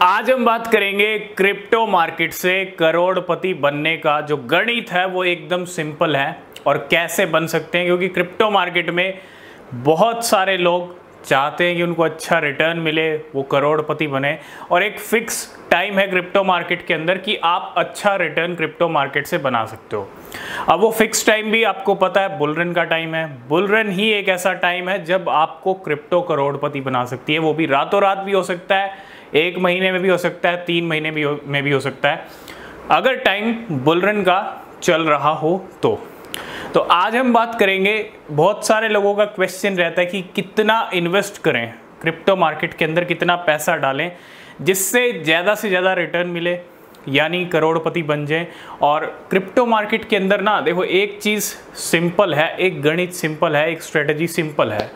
आज हम बात करेंगे क्रिप्टो मार्केट से करोड़पति बनने का जो गणित है वो एकदम सिंपल है और कैसे बन सकते हैं, क्योंकि क्रिप्टो मार्केट में बहुत सारे लोग चाहते हैं कि उनको अच्छा रिटर्न मिले, वो करोड़पति बने। और एक फिक्स टाइम है क्रिप्टो मार्केट के अंदर कि आप अच्छा रिटर्न क्रिप्टो मार्केट से बना सकते हो। अब वो फिक्स टाइम भी आपको पता है, बुल रन का टाइम है। बुल रन ही एक ऐसा टाइम है जब आपको क्रिप्टो करोड़पति बना सकती है। वो भी रातों रात भी हो सकता है, 1 महीने में भी हो सकता है, 3 महीने में भी हो सकता है, अगर टाइम बुल रन का चल रहा हो तो आज हम बात करेंगे। बहुत सारे लोगों का क्वेश्चन रहता है कि कितना इन्वेस्ट करें क्रिप्टो मार्केट के अंदर, कितना पैसा डालें जिससे ज़्यादा से ज़्यादा रिटर्न मिले, यानी करोड़पति बन जाए। और क्रिप्टो मार्केट के अंदर ना देखो, एक चीज़ सिंपल है, एक गणित सिंपल है, एक स्ट्रेटजी सिंपल है।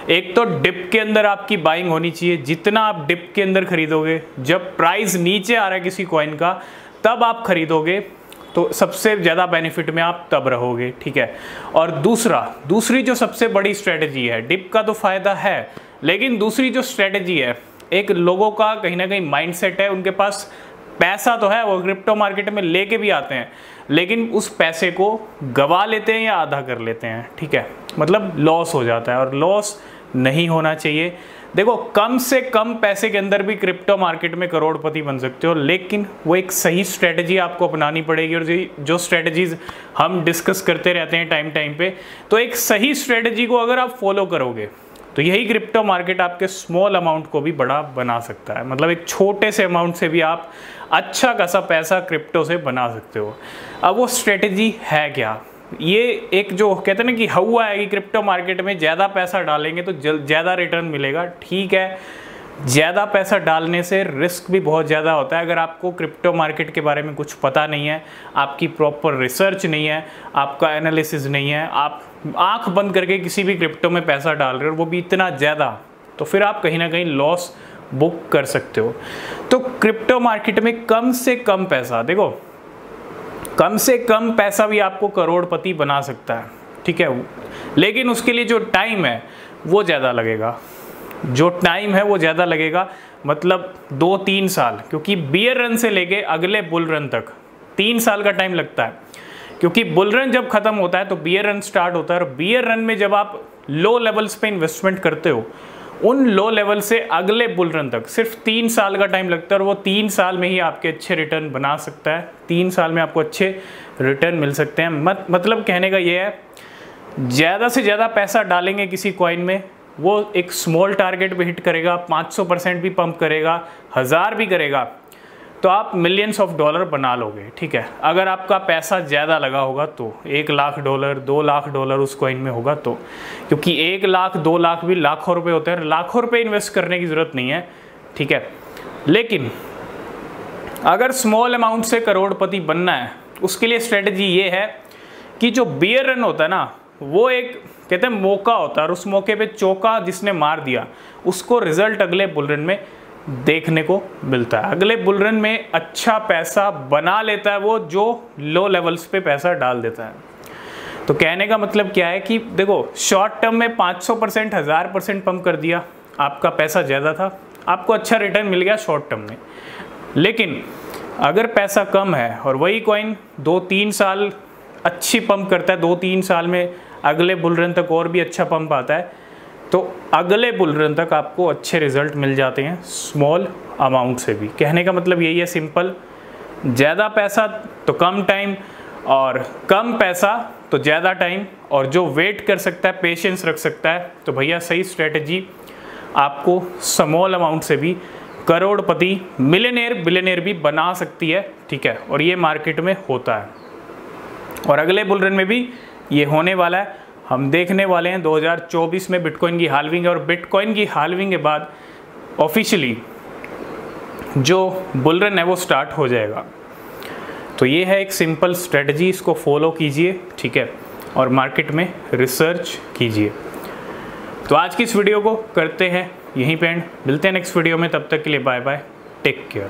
एक तो डिप के अंदर आपकी बाइंग होनी चाहिए। जितना आप डिप के अंदर खरीदोगे, जब प्राइस नीचे आ रहा है किसी कॉइन का तब आप खरीदोगे तो सबसे ज़्यादा बेनिफिट में आप तब रहोगे, ठीक है। और दूसरी जो सबसे बड़ी स्ट्रेटजी है, डिप का तो फ़ायदा है, लेकिन दूसरी जो स्ट्रेटजी है, एक लोगों का कहीं ना कहीं माइंडसेट है, उनके पास पैसा तो है, वो क्रिप्टो मार्केट में लेके भी आते हैं, लेकिन उस पैसे को गवा लेते हैं या आधा कर लेते हैं, ठीक है। मतलब लॉस हो जाता है और लॉस नहीं होना चाहिए। देखो, कम से कम पैसे के अंदर भी क्रिप्टो मार्केट में करोड़पति बन सकते हो, लेकिन वो एक सही स्ट्रेटजी आपको अपनानी पड़ेगी। और जो स्ट्रेटजीज हम डिस्कस करते रहते हैं टाइम पे, तो एक सही स्ट्रेटजी को अगर आप फॉलो करोगे तो यही क्रिप्टो मार्केट आपके स्मॉल अमाउंट को भी बड़ा बना सकता है। मतलब एक छोटे से अमाउंट से भी आप अच्छा खासा पैसा क्रिप्टो से बना सकते हो। अब वो स्ट्रेटजी है क्या? ये एक जो कहते हैं ना कि हवा है कि क्रिप्टो मार्केट में ज़्यादा पैसा डालेंगे तो ज़्यादा रिटर्न मिलेगा। ठीक है, ज़्यादा पैसा डालने से रिस्क भी बहुत ज़्यादा होता है। अगर आपको क्रिप्टो मार्केट के बारे में कुछ पता नहीं है, आपकी प्रॉपर रिसर्च नहीं है, आपका एनालिसिस नहीं है, आप आंख बंद करके किसी भी क्रिप्टो में पैसा डाल रहे हो, वो भी इतना ज़्यादा, तो फिर आप कहीं ना कहीं लॉस बुक कर सकते हो। तो क्रिप्टो मार्केट में कम से कम पैसा, देखो कम से कम पैसा भी आपको करोड़पति बना सकता है, ठीक है, लेकिन उसके लिए जो टाइम है वो ज़्यादा लगेगा। जो टाइम है वो ज़्यादा लगेगा, मतलब 2-3 साल, क्योंकि बियर रन से लेके अगले बुल रन तक 3 साल का टाइम लगता है। क्योंकि बुल रन जब ख़त्म होता है तो बियर रन स्टार्ट होता है, और बियर रन में जब आप लो लेवल्स पे इन्वेस्टमेंट करते हो, उन लो लेवल से अगले बुल रन तक सिर्फ 3 साल का टाइम लगता है, और वो 3 साल में ही आपके अच्छे रिटर्न बना सकता है। 3 साल में आपको अच्छे रिटर्न मिल सकते हैं। मतलब कहने का ये है, ज़्यादा से ज़्यादा पैसा डालेंगे किसी कॉइन में, वो एक स्मॉल टारगेट पे हिट करेगा, 500% भी पंप करेगा, 1000 भी करेगा, तो आप मिलियंस ऑफ डॉलर बना लोगे, ठीक है। अगर आपका पैसा ज़्यादा लगा होगा तो $1 लाख, $2 लाख उस कॉइन में होगा तो, क्योंकि 1 लाख 2 लाख भी लाखों रुपए होते हैं। लाखों रुपए इन्वेस्ट करने की ज़रूरत नहीं है, ठीक है। लेकिन अगर स्मॉल अमाउंट से करोड़पति बनना है, उसके लिए स्ट्रेटजी ये है कि जो बियर रन होता है ना, वो एक कहते हैं मौका होता है, और उस मौके पे चौका जिसने मार दिया उसको रिजल्ट अगले बुल रन में देखने को मिलता है। अगले बुल रन में अच्छा पैसा बना लेता है वो जो लो लेवल्स पे पैसा डाल देता है। तो कहने का मतलब क्या है कि देखो, शॉर्ट टर्म में 500%, 1000% पंप कर दिया, आपका पैसा ज़्यादा था, आपको अच्छा रिटर्न मिल गया शॉर्ट टर्म में। लेकिन अगर पैसा कम है और वही कॉइन 2-3 साल अच्छी पंप करता है, 2-3 साल में अगले बुल रन तक और भी अच्छा पंप आता है, तो अगले बुल रन तक आपको अच्छे रिजल्ट मिल जाते हैं स्मॉल अमाउंट से भी। कहने का मतलब यही है, सिंपल, ज़्यादा पैसा तो कम टाइम, और कम पैसा तो ज़्यादा टाइम, और जो वेट कर सकता है, पेशेंस रख सकता है, तो भैया सही स्ट्रेटजी आपको स्मॉल अमाउंट से भी करोड़पति, मिलियनेयर, बिलियनेयर भी बना सकती है, ठीक है। और ये मार्केट में होता है, और अगले बुल रन में भी ये होने वाला है। हम देखने वाले हैं 2024 में बिटकॉइन की हाल्विंग है, और बिटकॉइन की हाल्विंग के बाद ऑफिशियली जो बुल रन है वो स्टार्ट हो जाएगा। तो ये है एक सिंपल स्ट्रेटजी, इसको फॉलो कीजिए, ठीक है, और मार्केट में रिसर्च कीजिए। तो आज की इस वीडियो को करते हैं यहीं पे एंड, मिलते हैं नेक्स्ट वीडियो में, तब तक के लिए बाय बाय, टेक केयर।